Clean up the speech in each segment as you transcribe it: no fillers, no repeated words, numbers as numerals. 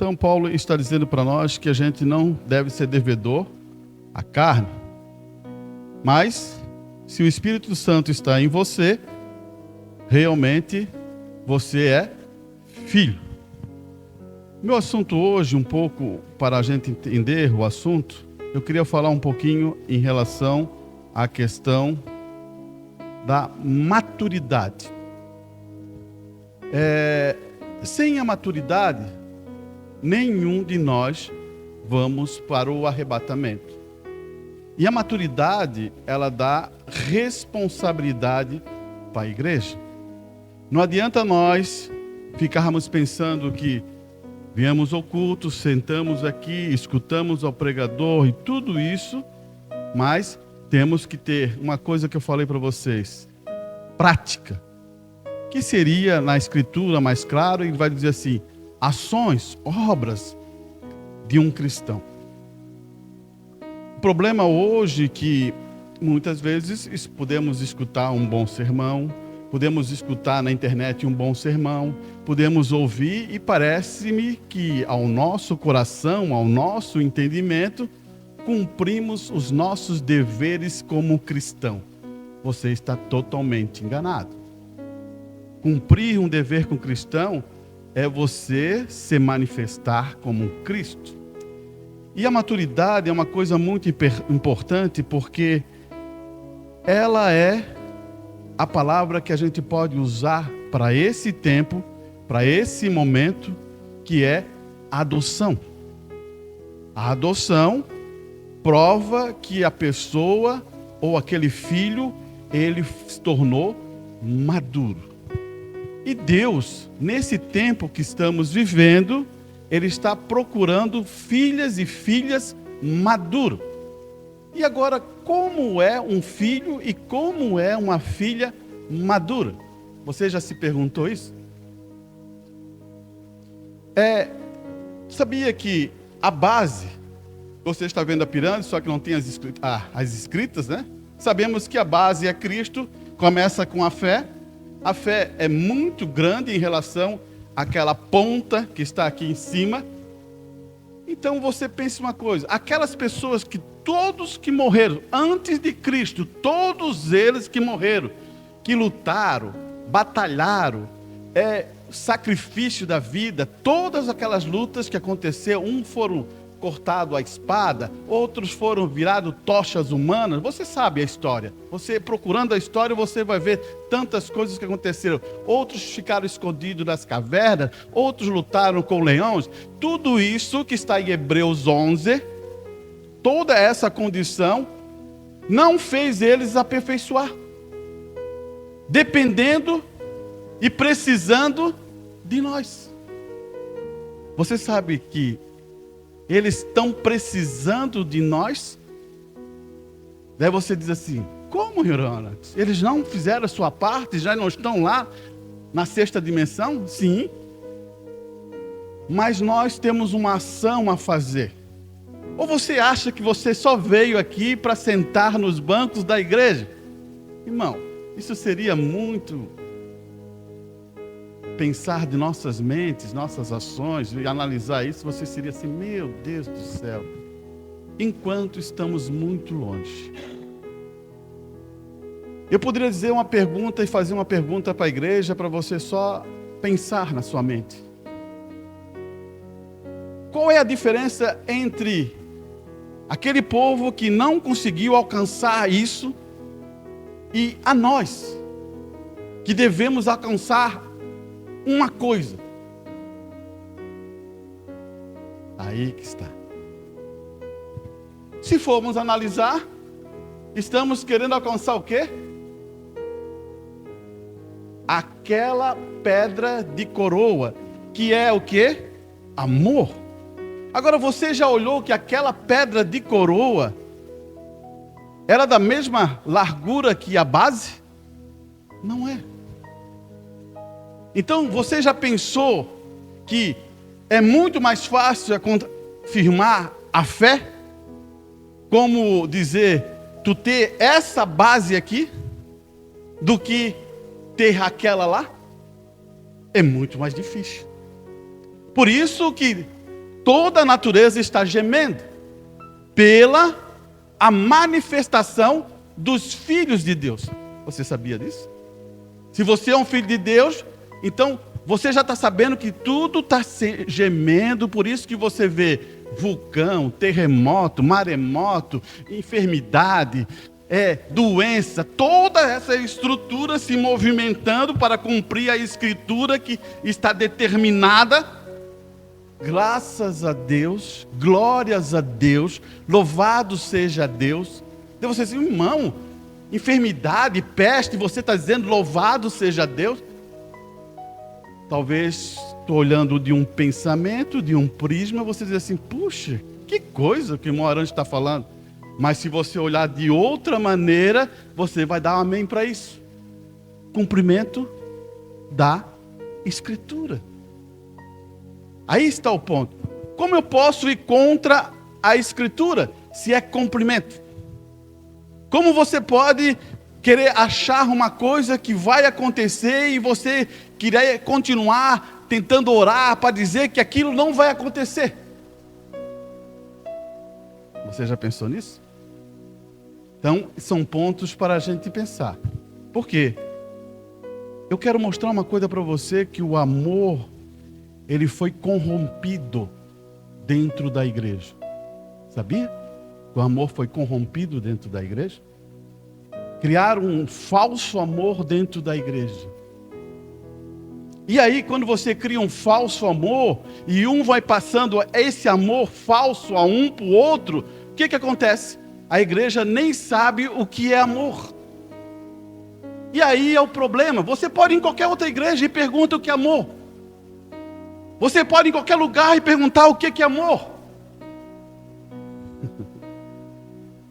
Então, Paulo está dizendo para nós que a gente não deve ser devedor à carne. Mas, se o Espírito Santo está em você, realmente você é filho. Meu assunto hoje, um pouco para a gente entender o assunto, eu queria falar um pouquinho em relação à questão da maturidade. Sem a maturidade, nenhum de nós vamos para o arrebatamento. E a maturidade, ela dá responsabilidade para a igreja. Não adianta nós ficarmos pensando que viemos ao culto, sentamos aqui, escutamos ao pregador e tudo isso, mas temos que ter uma coisa que eu falei para vocês, prática. Que seria na escritura mais claro, ele vai dizer assim, ações, obras de um cristão. O problema hoje é que muitas vezes podemos escutar um bom sermão, podemos escutar na internet um bom sermão, podemos ouvir e parece-me que ao nosso coração, ao nosso entendimento, cumprimos os nossos deveres como cristão. Você está totalmente enganado. Cumprir um dever com cristão é você se manifestar como um Cristo. E a maturidade é uma coisa muito importante porque ela é a palavra que a gente pode usar para esse tempo, para esse momento, que é adoção. A adoção prova que a pessoa ou aquele filho, ele se tornou maduro. E Deus, nesse tempo que estamos vivendo, Ele está procurando filhas e filhas maduros. E agora, como é um filho e como é uma filha madura? Você já se perguntou isso? Sabia que a base, você está vendo a pirâmide, só que não tem as escritas, né? Sabemos que a base é Cristo, começa com a fé. A fé é muito grande em relação àquela ponta que está aqui em cima. Então você pensa uma coisa, aquelas pessoas que todos que morreram antes de Cristo, todos eles que morreram, que lutaram, batalharam, sacrifício da vida, todas aquelas lutas que aconteceram, uns foram cortados à espada, outros foram virados tochas humanas. Você sabe a história. Você procurando a história, você vai ver tantas coisas que aconteceram. Outros ficaram escondidos nas cavernas, outros lutaram com leões. Tudo isso que está em Hebreus 11, toda essa condição, não fez eles aperfeiçoar. Dependendo e precisando de nós. Você sabe que eles estão precisando de nós? Daí você diz assim, como, Hirona? Eles não fizeram a sua parte, já não estão lá na sexta dimensão? Sim. Mas nós temos uma ação a fazer. Ou você acha que você só veio aqui para sentar nos bancos da igreja? Irmão, isso seria muito pensar de nossas mentes, nossas ações, e analisar isso, você seria assim, meu Deus do céu, enquanto estamos muito longe. Eu poderia dizer uma pergunta e fazer uma pergunta para a igreja, para você só pensar na sua mente. Qual é a diferença entre aquele povo que não conseguiu alcançar isso e a nós, que devemos alcançar uma coisa? Aí que está. Se formos analisar, estamos querendo alcançar o quê? Aquela pedra de coroa, que é o quê? Amor. Agora você já olhou que aquela pedra de coroa era da mesma largura que a base? Não é. Então você já pensou que é muito mais fácil confirmar a fé? Como dizer, tu ter essa base aqui, do que ter aquela lá? É muito mais difícil. Por isso que toda a natureza está gemendo pela a manifestação dos filhos de Deus. Você sabia disso? Se você é um filho de Deus, então você já está sabendo que tudo está gemendo, por isso que você vê vulcão, terremoto, maremoto, enfermidade, doença, toda essa estrutura se movimentando para cumprir a escritura que está determinada. Graças a Deus, glórias a Deus, louvado seja Deus. Daí você diz, irmão, enfermidade, peste, você está dizendo louvado seja Deus? Talvez estou olhando de um pensamento, de um prisma, você diz assim, puxa, que coisa que o irmão Arantes está falando. Mas se você olhar de outra maneira, você vai dar um amém para isso. Cumprimento da Escritura. Aí está o ponto. Como eu posso ir contra a Escritura, se é cumprimento? Como você pode querer achar uma coisa que vai acontecer e você querer continuar tentando orar para dizer que aquilo não vai acontecer? Você já pensou nisso? Então, são pontos para a gente pensar. Por quê? Eu quero mostrar uma coisa para você, que o amor, ele foi corrompido dentro da igreja. Sabia? O amor foi corrompido dentro da igreja. Criaram um falso amor dentro da igreja. E aí, quando você cria um falso amor, e um vai passando esse amor falso a um para o outro, o que acontece? A igreja nem sabe o que é amor. E aí é o problema. Você pode ir em qualquer outra igreja e pergunta o que é amor. Você pode ir em qualquer lugar e perguntar o que é amor.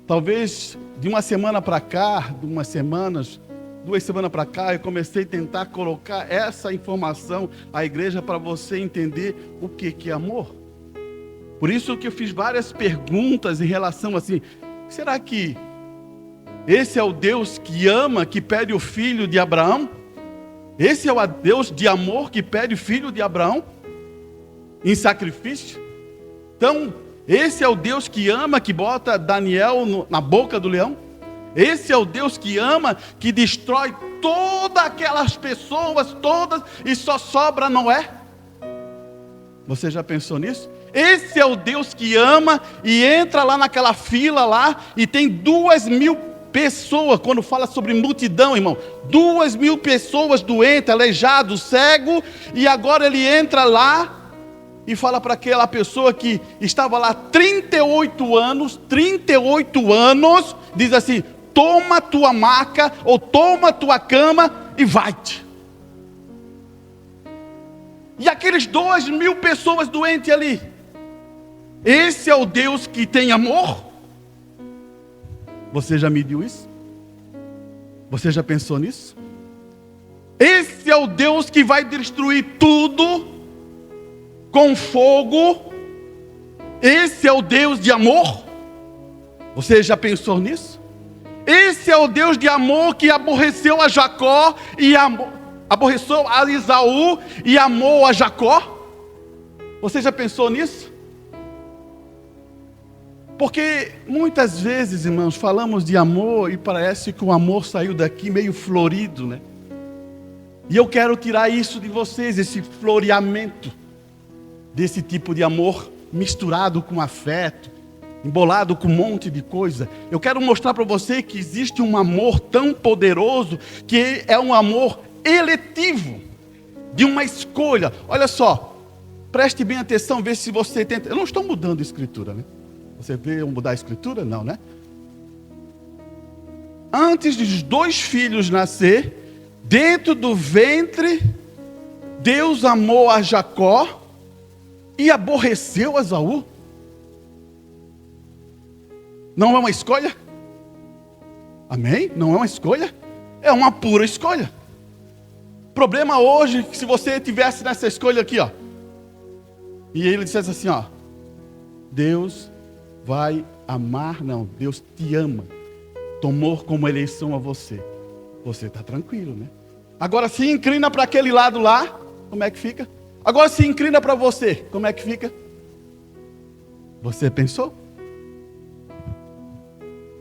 Talvez de uma semana para cá, de umas semanas, 2 semanas para cá, eu comecei a tentar colocar essa informação à igreja para você entender o que é amor. Por isso que eu fiz várias perguntas em relação assim, será que esse é o Deus que ama, que pede o filho de Abraão? Esse é o Deus de amor que pede o filho de Abraão em sacrifício? Então, esse é o Deus que ama, que bota Daniel na boca do leão? Esse é o Deus que ama, que destrói todas aquelas pessoas, todas, e só sobra Noé? Você já pensou nisso? Esse é o Deus que ama e entra lá naquela fila lá e tem 2.000 pessoas, quando fala sobre multidão, irmão, 2.000 pessoas doentes, aleijados, cego, e agora ele entra lá e fala para aquela pessoa que estava lá 38 anos, diz assim, toma tua maca ou toma tua cama e vai-te. E aqueles 2.000 pessoas doentes ali, esse é o Deus que tem amor? Você já mediu isso? Você já pensou nisso? Esse é o Deus que vai destruir tudo com fogo? Esse é o Deus de amor? Você já pensou nisso? Esse é o Deus de amor que aborreceu a Jacó e aborreceu a Esaú e amou a Jacó? Você já pensou nisso? Porque muitas vezes, irmãos, falamos de amor e parece que o amor saiu daqui meio florido, né? E eu quero tirar isso de vocês, esse floreamento desse tipo de amor misturado com afeto, embolado com um monte de coisa. Eu quero mostrar para você que existe um amor tão poderoso, que é um amor eletivo, de uma escolha. Olha só, preste bem atenção, vê se você tenta. Eu não estou mudando a escritura, né? Você veio mudar a escritura? Não, né? Antes dos 2 filhos nascer, dentro do ventre, Deus amou a Jacó e aborreceu a Esaú. Não é uma escolha? Amém? Não é uma escolha? É uma pura escolha. O problema hoje, se você tivesse nessa escolha aqui, ó, e ele dissesse assim, ó, Deus vai amar, não, Deus te ama, tomou como eleição a você. Você está tranquilo, né? Agora se inclina para aquele lado lá, como é que fica? Agora se inclina para você, como é que fica? Você pensou?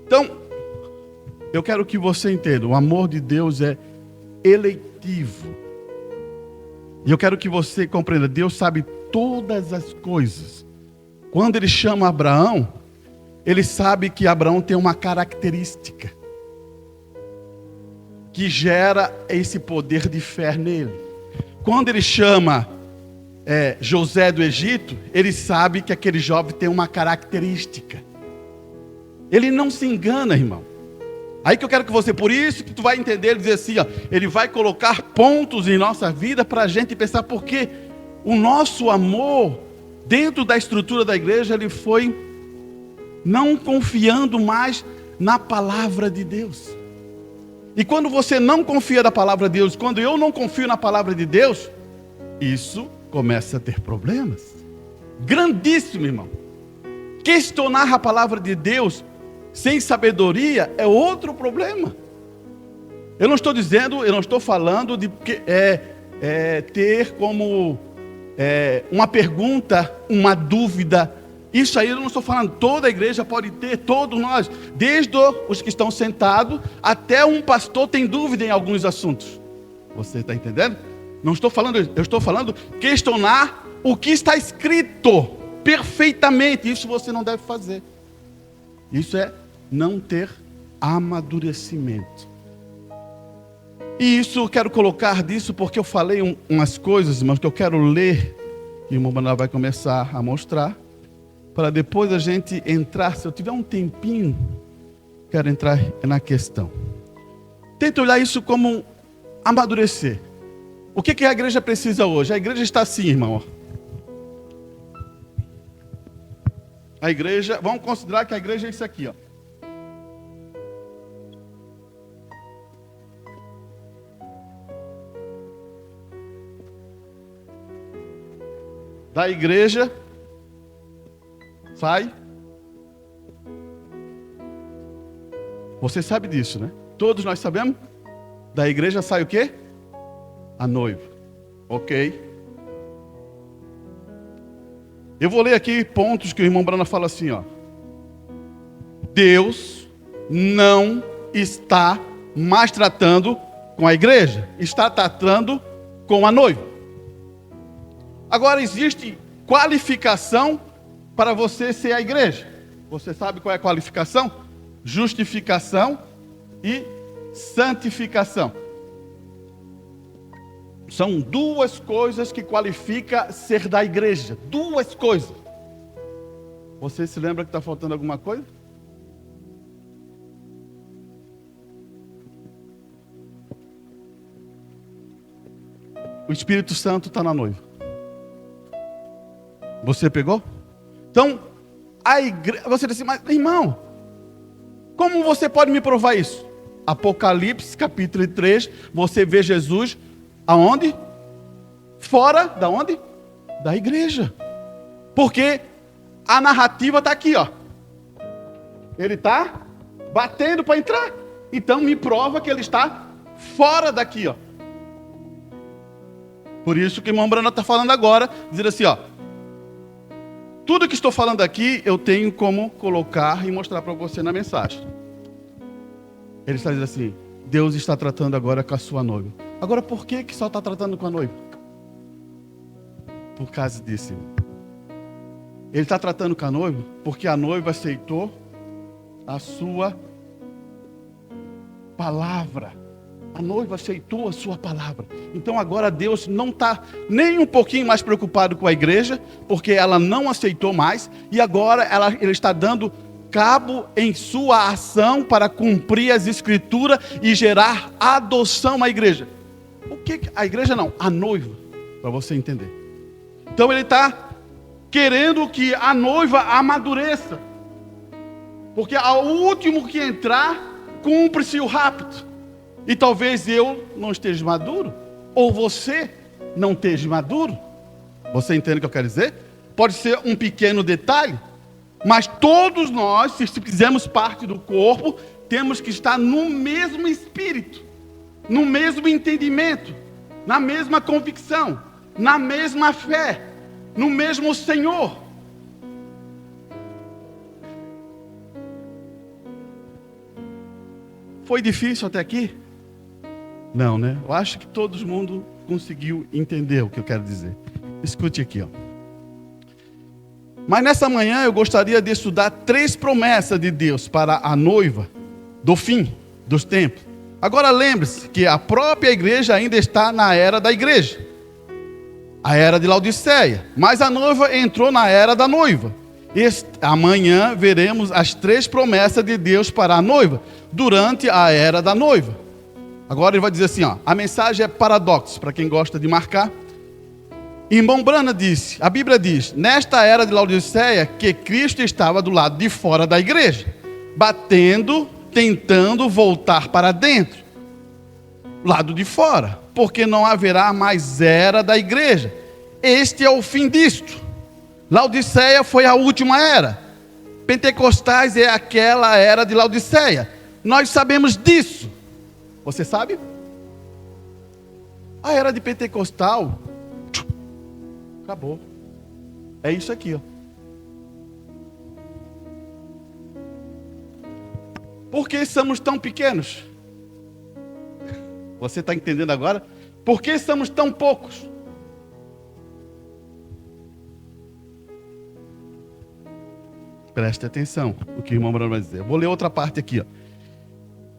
Então, eu quero que você entenda, o amor de Deus é eletivo. E eu quero que você compreenda, Deus sabe todas as coisas. Quando Ele chama Abraão, Ele sabe que Abraão tem uma característica que gera esse poder de fé nele. Quando Ele chama José do Egito, Ele sabe que aquele jovem tem uma característica. Ele não se engana, irmão. Aí que eu quero que você, por isso que tu vai entender, ele dizer assim, ó, Ele vai colocar pontos em nossa vida para a gente pensar, porque o nosso amor, dentro da estrutura da igreja, ele foi não confiando mais na palavra de Deus. E quando você não confia na palavra de Deus, quando eu não confio na palavra de Deus, isso começa a ter problemas. Grandíssimo, irmão. Questionar a palavra de Deus sem sabedoria é outro problema. Eu não estou falando de ter como uma pergunta, uma dúvida. Isso aí eu não estou falando, toda a igreja pode ter, todos nós, desde os que estão sentados, até um pastor tem dúvida em alguns assuntos. Você está entendendo? Não estou falando isso, eu estou falando questionar o que está escrito perfeitamente. Isso você não deve fazer. Isso é não ter amadurecimento. E isso eu quero colocar disso porque eu falei umas coisas, mas que eu quero ler, e o irmão Manuel vai começar a mostrar, para depois a gente entrar, se eu tiver um tempinho, quero entrar na questão. Tenta olhar isso como amadurecer. O que a igreja precisa hoje? A igreja está assim, irmão. A igreja, vamos considerar que a igreja é isso aqui, ó. Da igreja sai. Você sabe disso, né? Todos nós sabemos. Da igreja sai o quê? A noiva. Ok. Eu vou ler aqui pontos que o irmão Brana fala assim, ó. Deus não está mais tratando com a igreja, está tratando com a noiva. Agora existe qualificação para você ser a igreja. Você sabe qual é a qualificação? Justificação e santificação. São duas coisas que qualifica ser da igreja. Duas coisas. Você se lembra que está faltando alguma coisa? O Espírito Santo está na noiva. Você pegou? Então, a igreja... Você diz assim, mas irmão, como você pode me provar isso? Apocalipse, capítulo 3, você vê Jesus aonde? Fora da onde? Da igreja. Porque a narrativa está aqui, ó. Ele está batendo para entrar. Então me prova que ele está fora daqui, ó. Por isso que o irmão Brana está falando agora, dizendo assim, ó. Tudo que estou falando aqui, eu tenho como colocar e mostrar para você na mensagem. Ele está dizendo assim, Deus está tratando agora com a sua noiva. Agora, por que só está tratando com a noiva? Por causa disso. Ele está tratando com a noiva porque a noiva aceitou a sua palavra. A noiva aceitou a sua palavra. Então agora Deus não está nem um pouquinho mais preocupado com a igreja, porque ela não aceitou mais, e agora ele está dando cabo em sua ação para cumprir as escrituras e gerar adoção à igreja. O que a igreja não? A noiva, para você entender. Então ele está querendo que a noiva amadureça, porque ao último que entrar, cumpre-se o rapto. E talvez eu não esteja maduro, ou você não esteja maduro. Você entende o que eu quero dizer? Pode ser um pequeno detalhe, mas todos nós, se fizermos parte do corpo, temos que estar no mesmo espírito, no mesmo entendimento, na mesma convicção, na mesma fé, no mesmo Senhor. Foi difícil até aqui? Não, né? Eu acho que todo mundo conseguiu entender o que eu quero dizer. Escute aqui, ó. Mas nessa manhã eu gostaria de estudar 3 promessas de Deus para a noiva do fim dos tempos. Agora lembre-se que a própria igreja ainda está na era da igreja, a era de Laodiceia, mas a noiva entrou na era da noiva. Amanhã veremos as 3 promessas de Deus para a noiva durante a era da noiva. Agora ele vai dizer assim, ó, a mensagem é paradoxo, para quem gosta de marcar. Irmão Branham disse, a Bíblia diz, nesta era de Laodiceia, que Cristo estava do lado de fora da igreja, batendo, tentando voltar para dentro, lado de fora, porque não haverá mais era da igreja. Este é o fim disto. Laodiceia foi a última era. Pentecostais é aquela era de Laodiceia. Nós sabemos disso. Você sabe? A era de Pentecostal acabou. É isso aqui, ó. Por que somos tão pequenos? Você está entendendo agora? Por que somos tão poucos? Preste atenção no que o irmão Bruno vai dizer. Vou ler outra parte aqui, ó.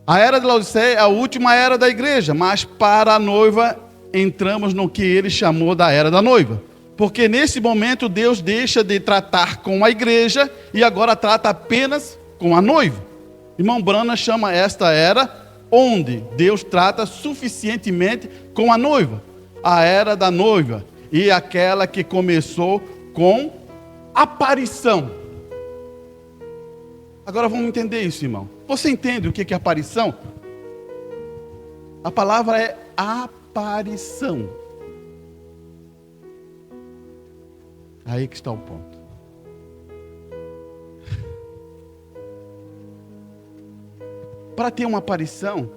A era de Laodiceia é a última era da igreja, mas para a noiva entramos no que ele chamou da era da noiva. Porque nesse momento Deus deixa de tratar com a igreja e agora trata apenas com a noiva. Irmão Branham chama esta era onde Deus trata suficientemente com a noiva. A era da noiva e aquela que começou com aparição. Agora vamos entender isso, irmão. Você entende o que é aparição? A palavra é aparição. Aí que está o ponto. Para ter uma aparição,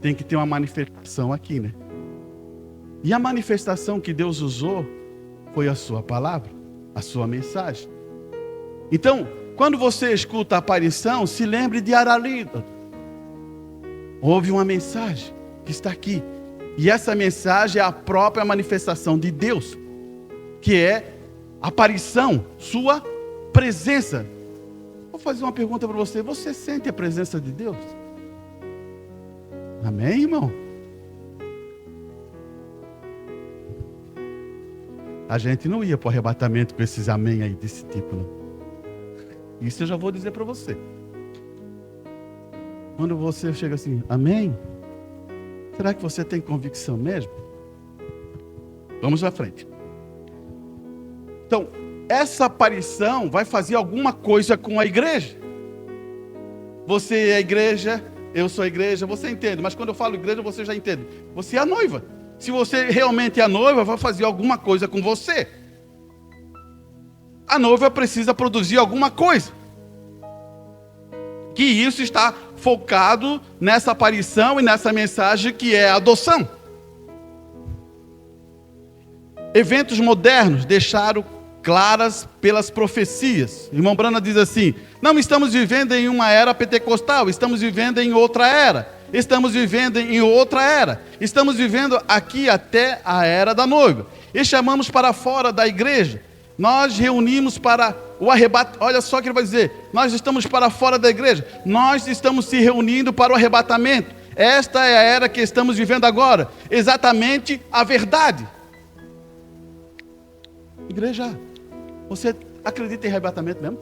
tem que ter uma manifestação aqui, né? E a manifestação que Deus usou foi a sua palavra, a sua mensagem. Então, quando você escuta a aparição, se lembre de Aralida. Houve uma mensagem que está aqui. E essa mensagem é a própria manifestação de Deus, que é aparição, sua presença. Vou fazer uma pergunta para você. Você sente a presença de Deus? Amém, irmão? A gente não ia para o arrebatamento com esses amém aí desse tipo, não. Isso eu já vou dizer para você. Quando você chega assim, amém? Será que você tem convicção mesmo? Vamos à frente. Então, essa aparição vai fazer alguma coisa com a igreja. Você é a igreja, eu sou a igreja, você entende. Mas quando eu falo igreja, você já entende. Você é a noiva. Se você realmente é a noiva, vai fazer alguma coisa com você. A noiva precisa produzir alguma coisa. Que isso está focado nessa aparição e nessa mensagem que é a adoção. Eventos modernos deixaram claras pelas profecias. Irmão Branham diz assim: não estamos vivendo em uma era pentecostal, estamos vivendo em outra era. Estamos vivendo em outra era. Estamos vivendo aqui até a era da noiva. E chamamos para fora da igreja. Nós reunimos para o arrebatamento. Olha só o que ele vai dizer. Nós estamos para fora da igreja. Nós estamos se reunindo para o arrebatamento. Esta é a era que estamos vivendo agora. Exatamente a verdade. Igreja, você acredita em arrebatamento mesmo?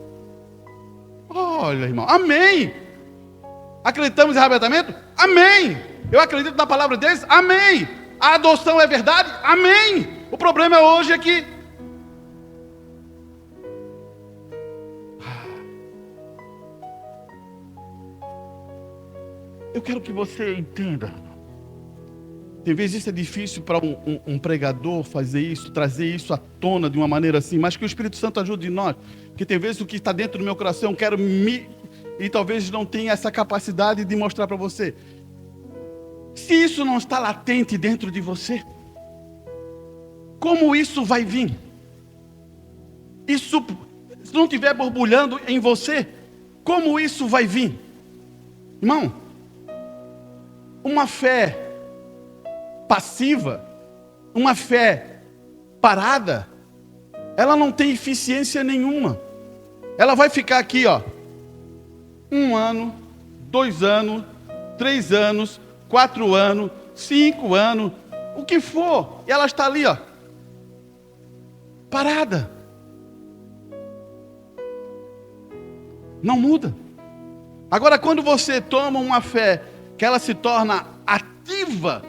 Olha, irmão, amém. Acreditamos em arrebatamento? Amém. Eu acredito na palavra deles? Amém. A adoção é verdade? Amém. O problema hoje é que eu quero que você entenda. Tem vezes isso é difícil para um pregador fazer isso, trazer isso à tona de uma maneira assim, mas que o Espírito Santo ajude nós. Porque tem vezes o que está dentro do meu coração, eu quero e talvez não tenha essa capacidade de mostrar para você. Se isso não está latente dentro de você, como isso vai vir? Isso, se não estiver borbulhando em você, como isso vai vir? Irmão, uma fé passiva, uma fé parada, ela não tem eficiência nenhuma. Ela vai ficar aqui, ó, 1 ano, 2 anos, 3 anos, 4 anos, 5 anos, o que for, e ela está ali, ó, parada. Não muda. Agora, quando você toma uma fé que ela se torna ativa,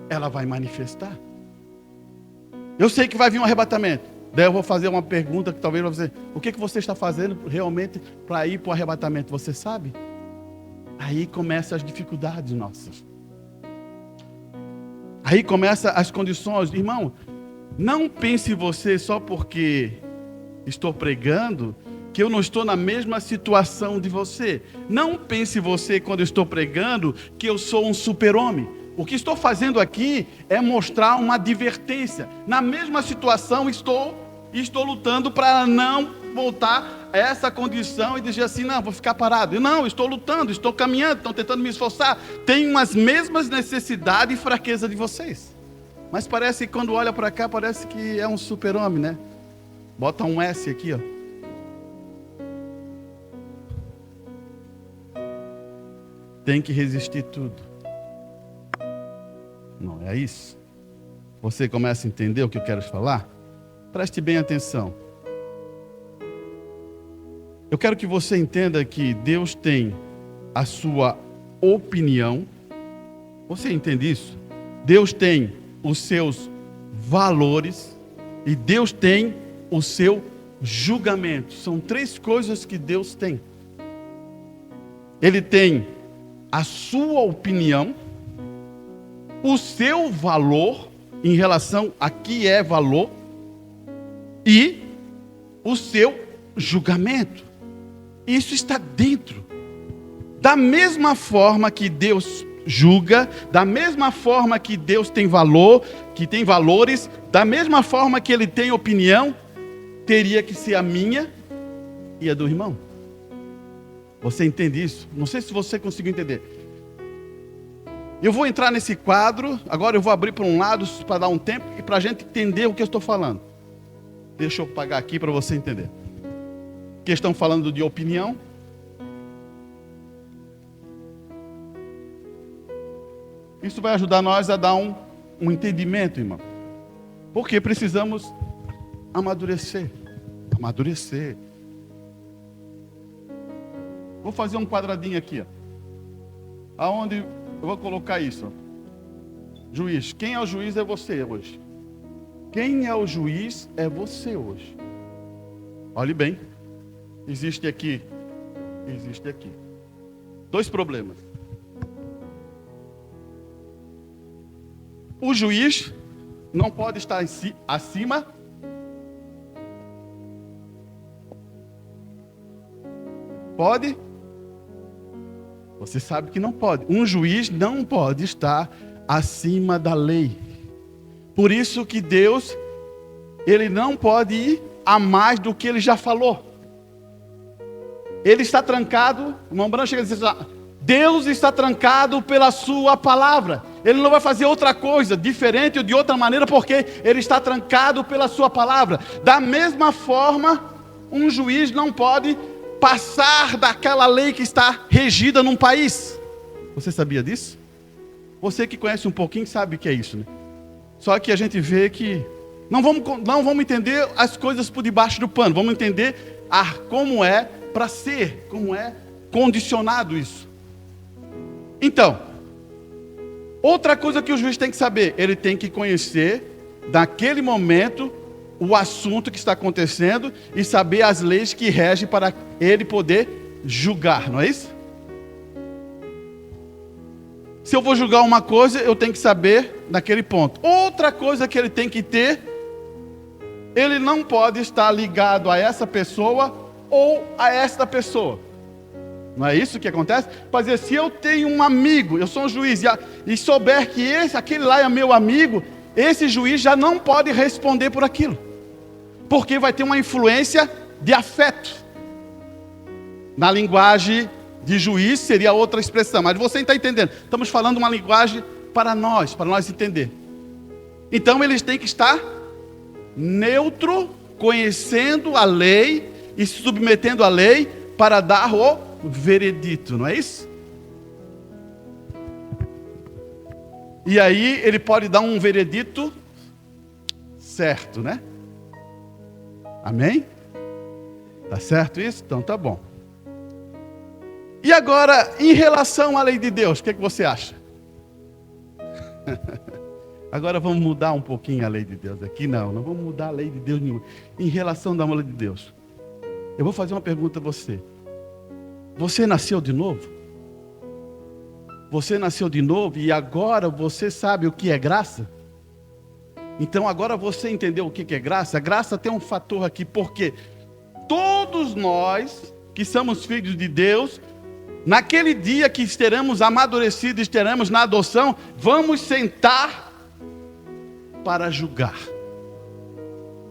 ela vai manifestar. Eu sei que vai vir um arrebatamento. Daí eu vou fazer uma pergunta que talvez você... O que você está fazendo realmente para ir para o arrebatamento? Você sabe? Aí começam as dificuldades nossas. Aí começam as condições. Irmão, não pense você só porque estou pregando que eu não estou na mesma situação de você. Não pense você, quando eu estou pregando, que eu sou um super-homem. O que estou fazendo aqui é mostrar uma advertência. Na mesma situação estou lutando para não voltar a essa condição e dizer assim, não, vou ficar parado. Não, estou lutando, estou caminhando, estou tentando me esforçar. Tenho as mesmas necessidades e fraquezas de vocês. Mas parece que quando olha para cá, parece que é um super-homem, né? Bota um S aqui, ó. Tem que resistir tudo. Não é isso? Você começa a entender o que eu quero falar? Preste bem atenção. Eu quero que você entenda que Deus tem a sua opinião. Você entende isso? Deus tem os seus valores e Deus tem o seu julgamento. São 3 coisas que Deus tem. Ele tem a sua opinião, o seu valor em relação a que é valor e o seu julgamento. Isso está dentro. Da mesma forma que Deus julga, da mesma forma que Deus tem valor, que tem valores, da mesma forma que Ele tem opinião, teria que ser a minha e a do irmão. Você entende isso? Não sei se você conseguiu entender. Eu vou entrar nesse quadro, agora eu vou abrir para um lado para dar um tempo e para a gente entender o que eu estou falando. Deixa eu pagar aqui para você entender. Questão falando de opinião. Isso vai ajudar nós a dar um entendimento, irmão. Porque precisamos amadurecer. Amadurecer. Vou fazer um quadradinho aqui, ó. Aonde eu vou colocar isso, ó. Juiz. Quem é o juiz é você hoje. Quem é o juiz é você hoje. Olhe bem. Existe aqui. 2 problemas. O juiz não pode estar acima. Pode? Você sabe que não pode. Um juiz não pode estar acima da lei. Por isso que Deus, Ele não pode ir a mais do que Ele já falou. Ele está trancado, o irmão Branco chega a dizer assim, Deus está trancado pela sua palavra. Ele não vai fazer outra coisa, diferente ou de outra maneira, porque Ele está trancado pela sua palavra. Da mesma forma, um juiz não pode passar daquela lei que está regida num país. Você sabia disso? Você que conhece um pouquinho sabe o que é isso, né? Só que a gente vê que não vamos entender as coisas por debaixo do pano. Vamos entender como é para ser, como é condicionado isso. Então, outra coisa que o juiz tem que saber, ele tem que conhecer, naquele momento, o assunto que está acontecendo e saber as leis que regem para ele poder julgar, não é isso? Se eu vou julgar uma coisa, eu tenho que saber naquele ponto. Outra coisa que ele tem que ter, ele não pode estar ligado a essa pessoa ou a esta pessoa. Não é isso que acontece? Para dizer, se eu tenho um amigo, eu sou um juiz, e souber que aquele lá é meu amigo, esse juiz já não pode responder por aquilo. Porque vai ter uma influência de afeto. Na linguagem de juiz seria outra expressão, mas você está entendendo. Estamos falando uma linguagem para nós entender. Então eles têm que estar neutro, conhecendo a lei e se submetendo à lei para dar o veredito, não é isso? E aí ele pode dar um veredito certo, né? Amém? Tá certo isso? Então tá bom. E agora, em relação à lei de Deus, o que você acha? Agora vamos mudar um pouquinho a lei de Deus. Aqui não vamos mudar a lei de Deus nenhuma. Em relação à lei de Deus, eu vou fazer uma pergunta a você. Você nasceu de novo? Você nasceu de novo e agora você sabe o que é graça? Então agora você entendeu o que é graça? A graça tem um fator aqui, porque todos nós que somos filhos de Deus, naquele dia que estaremos amadurecidos, estaremos na adoção, vamos sentar para julgar.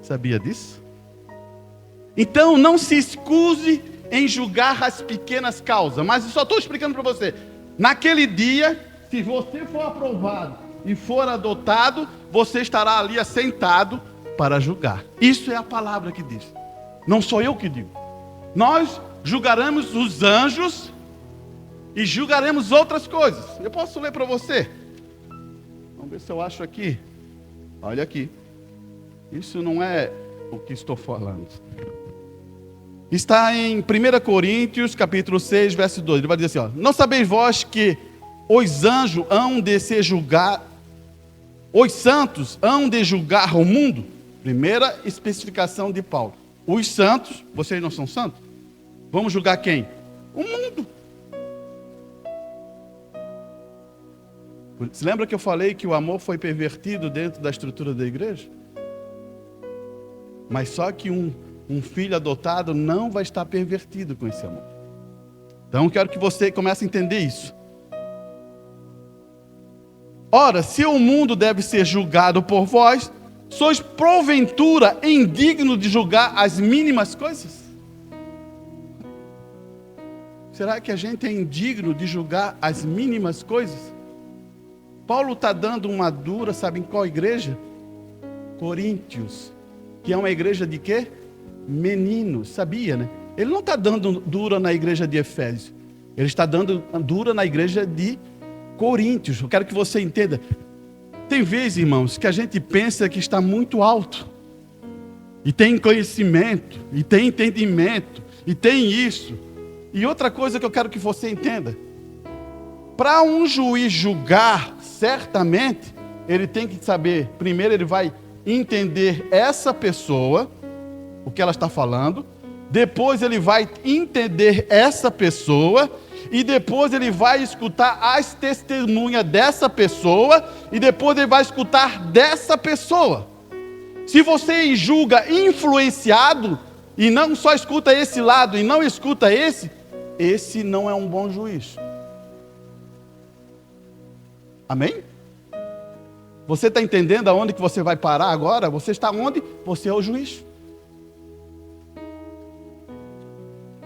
Sabia disso? Então não se excuse em julgar as pequenas causas, mas eu só estou explicando para você. Naquele dia, se você for aprovado e for adotado, você estará ali assentado para julgar. Isso é a palavra que diz. Não sou eu que digo. Nós julgaremos os anjos e julgaremos outras coisas. Eu posso ler para você? Vamos ver se eu acho aqui. Olha aqui. Isso não é o que estou falando. Está em 1 Coríntios, capítulo 6, verso 2. Ele vai dizer assim, ó: não sabeis vós que os anjos hão de se julgar, os santos hão de julgar o mundo? Primeira especificação de Paulo. Os santos, vocês não são santos? Vamos julgar quem? O mundo. Você lembra que eu falei que o amor foi pervertido dentro da estrutura da igreja? Mas só que um filho adotado não vai estar pervertido com esse amor. Então eu quero que você comece a entender isso. Ora, se o mundo deve ser julgado por vós, sois porventura indigno de julgar as mínimas coisas? Será que a gente é indigno de julgar as mínimas coisas? Paulo está dando uma dura, sabe em qual igreja? Coríntios, que é uma igreja de quê? Meninos, sabia, né? Ele não está dando dura na igreja de Efésios, ele está dando dura na igreja de Coríntios. Eu quero que você entenda. Tem vezes, irmãos, que a gente pensa que está muito alto, e tem conhecimento, e tem entendimento, e tem isso. E outra coisa que eu quero que você entenda: para um juiz julgar, certamente, ele tem que saber, primeiro ele vai entender essa pessoa, o que ela está falando, depois ele vai entender essa pessoa, e depois ele vai escutar as testemunhas dessa pessoa, e depois ele vai escutar dessa pessoa. Se você julga influenciado, e não só escuta esse lado, e não escuta esse não é um bom juiz. Amém? Você está entendendo aonde que você vai parar agora? Você está onde? Você é o juiz.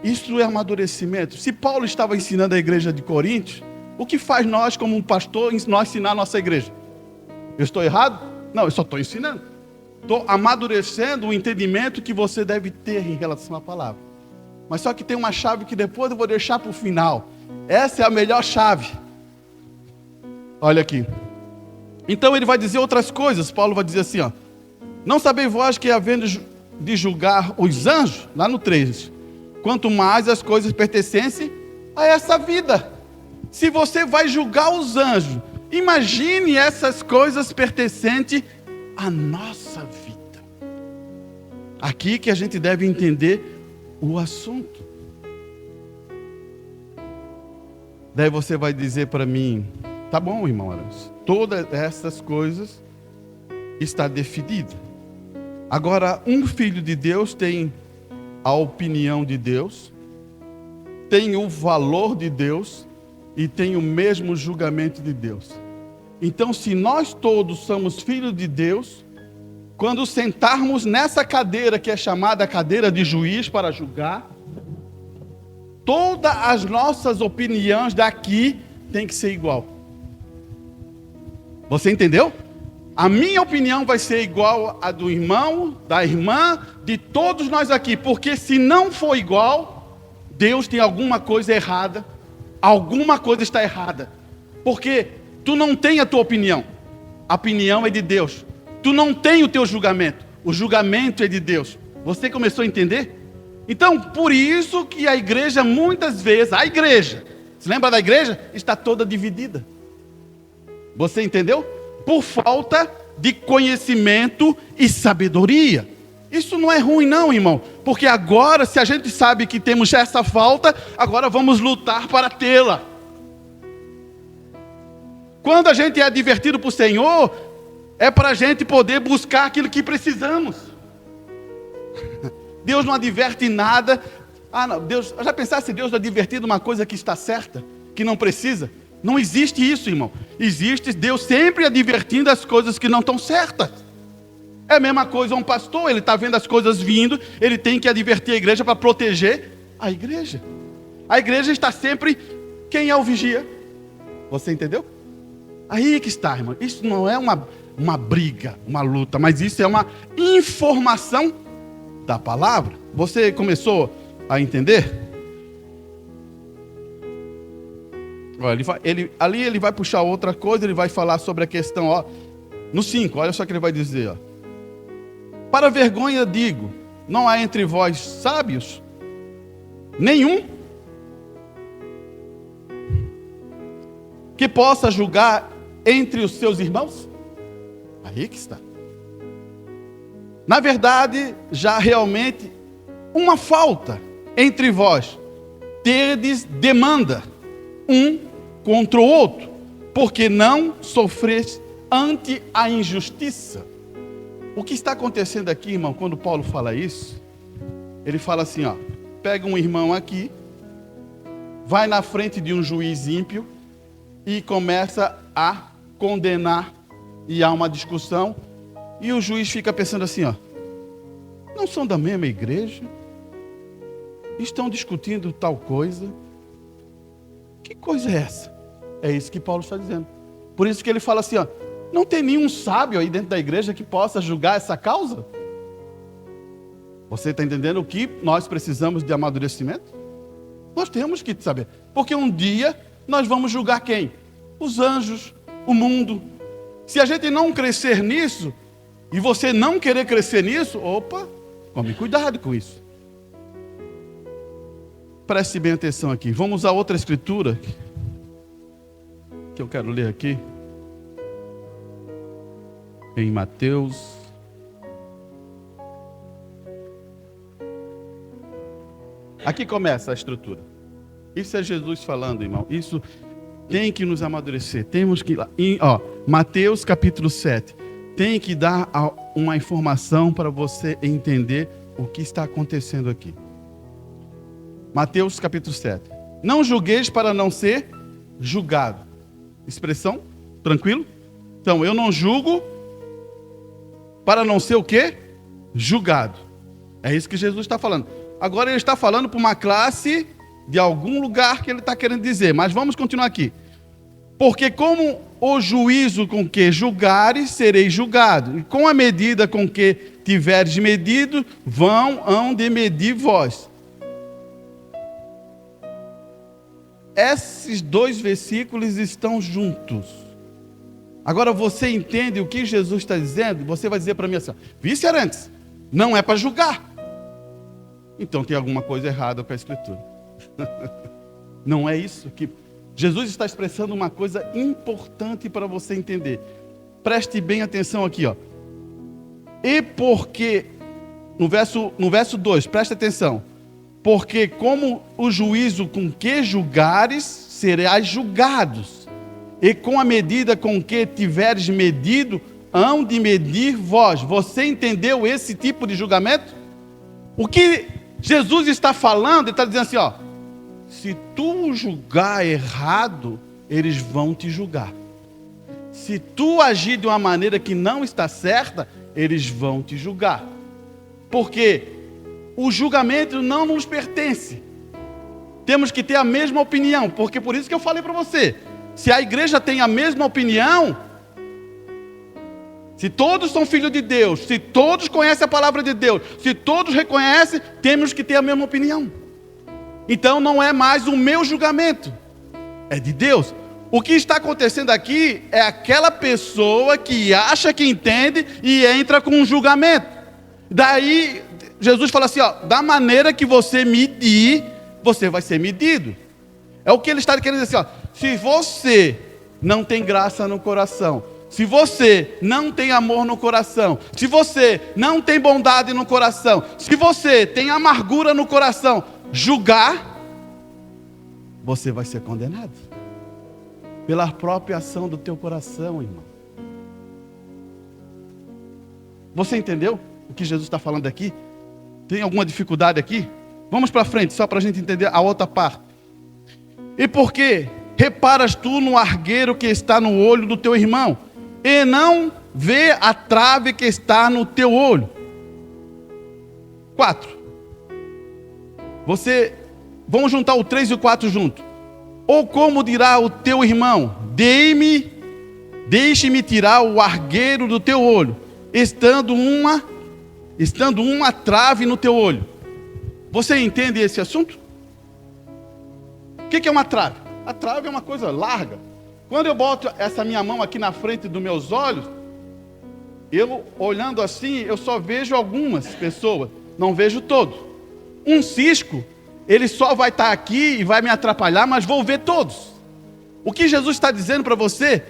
Isso é amadurecimento. Se Paulo estava ensinando a igreja de Coríntios, o que faz nós como um pastor, nós ensinar a nossa igreja? Eu estou errado? Não, eu só estou ensinando. Estou amadurecendo o entendimento que você deve ter em relação à palavra. Mas só que tem uma chave que depois eu vou deixar para o final. Essa é a melhor chave. Olha aqui. Então ele vai dizer outras coisas. Paulo vai dizer assim, ó: não sabeis vós que havendo de julgar os anjos, lá no 3, quanto mais as coisas pertencentes a essa vida. Se você vai julgar os anjos, imagine essas coisas pertencentes à nossa vida. Aqui que a gente deve entender o assunto. Daí você vai dizer para mim: tá bom, irmão Arantes, todas essas coisas está definida. Agora, um filho de Deus tem a opinião de Deus, tem o valor de Deus e tem o mesmo julgamento de Deus. Então, se nós todos somos filhos de Deus, quando sentarmos nessa cadeira que é chamada cadeira de juiz para julgar, todas as nossas opiniões daqui tem que ser igual. Você entendeu? A minha opinião vai ser igual à do irmão, da irmã, de todos nós aqui. Porque se não for igual, Deus tem alguma coisa errada. Alguma coisa está errada. Porque tu não tem a tua opinião. A opinião é de Deus. Tu não tem o teu julgamento. O julgamento é de Deus. Você começou a entender? Então, por isso que a igreja, muitas vezes, se lembra da igreja? Está toda dividida. Você entendeu? Por falta de conhecimento e sabedoria. Isso não é ruim não, irmão. Porque agora, se a gente sabe que temos essa falta, agora vamos lutar para tê-la. Quando a gente é advertido por Senhor, é para a gente poder buscar aquilo que precisamos. Deus não adverte nada. Não, Deus, já pensasse Deus advertindo uma coisa que está certa, que não precisa? Não existe isso, irmão. Existe Deus sempre advertindo as coisas que não estão certas. É a mesma coisa um pastor, ele está vendo as coisas vindo, ele tem que advertir a igreja para proteger a igreja. A igreja está sempre, quem é o vigia? Você entendeu? Aí que está, irmão. Isso não é uma briga, uma luta, mas isso é uma informação da palavra. Você começou a entender? Ali ele vai puxar outra coisa, ele vai falar sobre a questão, no 5, olha só o que ele vai dizer. Para vergonha digo, não há entre vós sábios? Nenhum? Que possa julgar entre os seus irmãos? Aí que está. Na verdade, já realmente uma falta entre vós. Tedes demanda um contra o outro, porque não sofreis ante a injustiça. O que está acontecendo aqui, irmão, quando Paulo fala isso? Ele fala assim, pega um irmão aqui, vai na frente de um juiz ímpio e começa a condenar, e há uma discussão, e o juiz fica pensando assim, não são da mesma igreja? Estão discutindo tal coisa? Que coisa é essa? É isso que Paulo está dizendo. Por isso que ele fala assim, não tem nenhum sábio aí dentro da igreja que possa julgar essa causa? Você está entendendo o que nós precisamos de amadurecimento? Nós temos que saber. Porque um dia nós vamos julgar quem? Os anjos, o mundo. Se a gente não crescer nisso, e você não querer crescer nisso, tome cuidado com isso. Preste bem atenção aqui. Vamos a outra escritura que eu quero ler aqui. Em Mateus. Aqui começa a estrutura. Isso é Jesus falando, irmão. Isso tem que nos amadurecer. Temos que Mateus capítulo 7. Tem que dar uma informação para você entender o que está acontecendo aqui. Mateus capítulo 7. Não julgueis para não ser julgado. Expressão? Tranquilo? Então, eu não julgo para não ser o quê? Julgado. É isso que Jesus está falando. Agora ele está falando para uma classe de algum lugar que ele está querendo dizer. Mas vamos continuar aqui. Porque como o juízo com que julgares, sereis julgado. E com a medida com que tiveres medido, hão de medir vós. Esses dois versículos estão juntos. Agora você entende o que Jesus está dizendo? Você vai dizer para mim assim, vice-arantes, não é para julgar. Então tem alguma coisa errada com a Escritura. Não é isso que... Jesus está expressando uma coisa importante para você entender. Preste bem atenção aqui, E porque, no verso 2, preste atenção. Porque como o juízo com que julgares, serás julgados. E com a medida com que tiveres medido, hão de medir vós. Você entendeu esse tipo de julgamento? O que Jesus está falando, ele está dizendo assim, se tu julgar errado, eles vão te julgar. Se tu agir de uma maneira que não está certa, eles vão te julgar. Porque o julgamento não nos pertence. temos que ter a mesma opinião, porque por isso que eu falei para você, se a igreja tem a mesma opinião, se todos são filhos de Deus, se todos conhecem a palavra de Deus, se todos reconhecem, temos que ter a mesma opinião. Então não é mais o meu julgamento, é de Deus. O que está acontecendo aqui é aquela pessoa que acha que entende e entra com um julgamento. Daí Jesus fala assim, ó, da maneira que você medir, você vai ser medido. É o que ele está querendo dizer assim, ó, se você não tem graça no coração, se você não tem amor no coração, se você não tem bondade no coração, se você tem amargura no coração, julgar, você vai ser condenado. Pela própria ação do teu coração, irmão. Você entendeu o que Jesus está falando aqui? Tem alguma dificuldade aqui? Vamos para frente, só para a gente entender a outra parte. E por que reparas tu no argueiro que está no olho do teu irmão, e não vê a trave que está no teu olho? 4. Vamos juntar o 3 e o 4 junto. Ou como dirá o teu irmão, deixe-me tirar o argueiro do teu olho, estando uma trave no teu olho. Você entende esse assunto? O que é uma trave? A trave é uma coisa larga. Quando eu boto essa minha mão aqui na frente dos meus olhos, eu olhando assim, eu só vejo algumas pessoas, não vejo todos. Um cisco, ele só vai estar aqui e vai me atrapalhar, mas vou ver todos. O que Jesus está dizendo para você?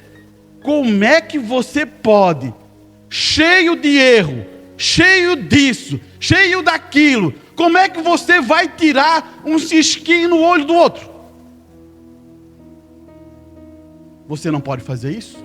Como é que você pode, cheio de erro, cheio disso, cheio daquilo, como é que você vai tirar um cisquinho no olho do outro? Você não pode fazer isso.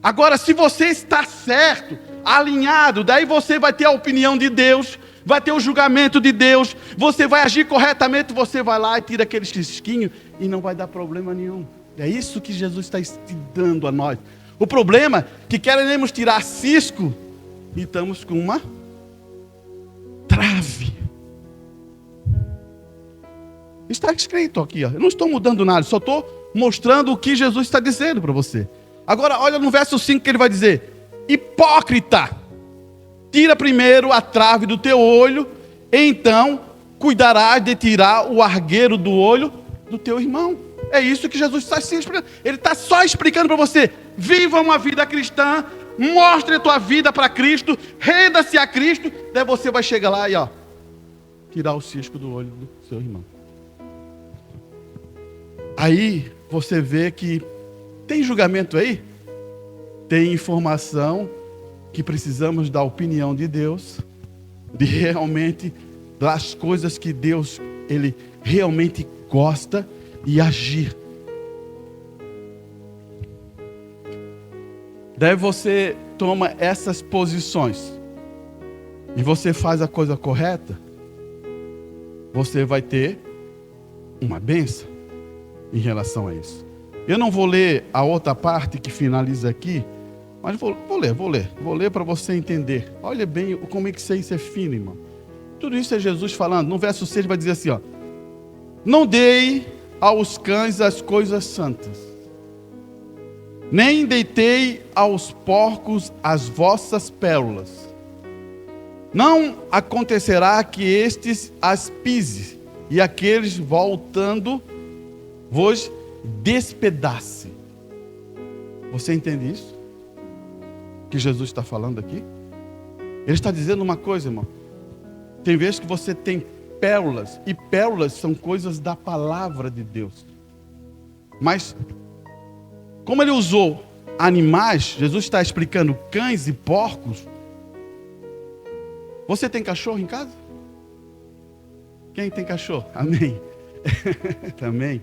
Agora, se você está certo, alinhado, daí você vai ter a opinião de Deus, vai ter o julgamento de Deus, você vai agir corretamente, você vai lá e tira aquele cisquinho e não vai dar problema nenhum. É isso que Jesus está dando a nós. O problema é que queremos tirar cisco e estamos com uma trave. Está escrito aqui, ó. Eu não estou mudando nada, só estou mostrando o que Jesus está dizendo para você. Agora, olha no verso 5 que ele vai dizer: hipócrita, tira primeiro a trave do teu olho, então cuidarás de tirar o argueiro do olho do teu irmão. É isso que Jesus está se explicando. Ele está só explicando para você: viva uma vida cristã, mostre a tua vida para Cristo, renda-se a Cristo, daí você vai chegar lá e ó, tirar o cisco do olho do seu irmão. Aí você vê que tem julgamento aí, tem informação que precisamos da opinião de Deus, de realmente das coisas que Deus ele realmente gosta e agir. Daí você toma essas posições e você faz a coisa correta, você vai ter uma bênção em relação a isso. Eu não vou ler a outra parte que finaliza aqui, mas vou ler para você entender. Olha bem como é que isso é fino, irmão. Tudo isso é Jesus falando. No verso 6 vai dizer assim, ó: não dei aos cães as coisas santas, nem deitei aos porcos as vossas pérolas. Não acontecerá que estes as pise, e aqueles voltando vos despedace. Você entende isso? Que Jesus está falando aqui? Ele está dizendo uma coisa, irmão. Tem vezes que você tem pérolas, e pérolas são coisas da palavra de Deus. Mas, como ele usou animais, Jesus está explicando cães e porcos. Você tem cachorro em casa? Quem tem cachorro? Amém. Também.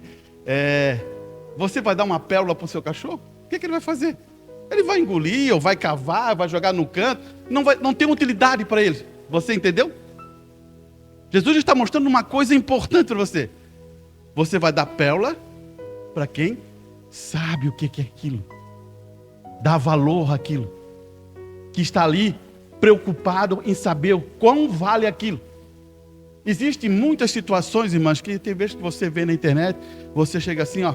Você vai dar uma pérola para o seu cachorro? O que ele vai fazer? Ele vai engolir, ou vai cavar, vai jogar no canto. Não tem utilidade para ele. Você entendeu? Jesus está mostrando uma coisa importante para você. Você vai dar pérola para quem sabe o que é aquilo. Dá valor àquilo. Que está ali preocupado em saber o quão vale aquilo. Existem muitas situações, irmãos, que tem vezes que você vê na internet, você chega assim, ó,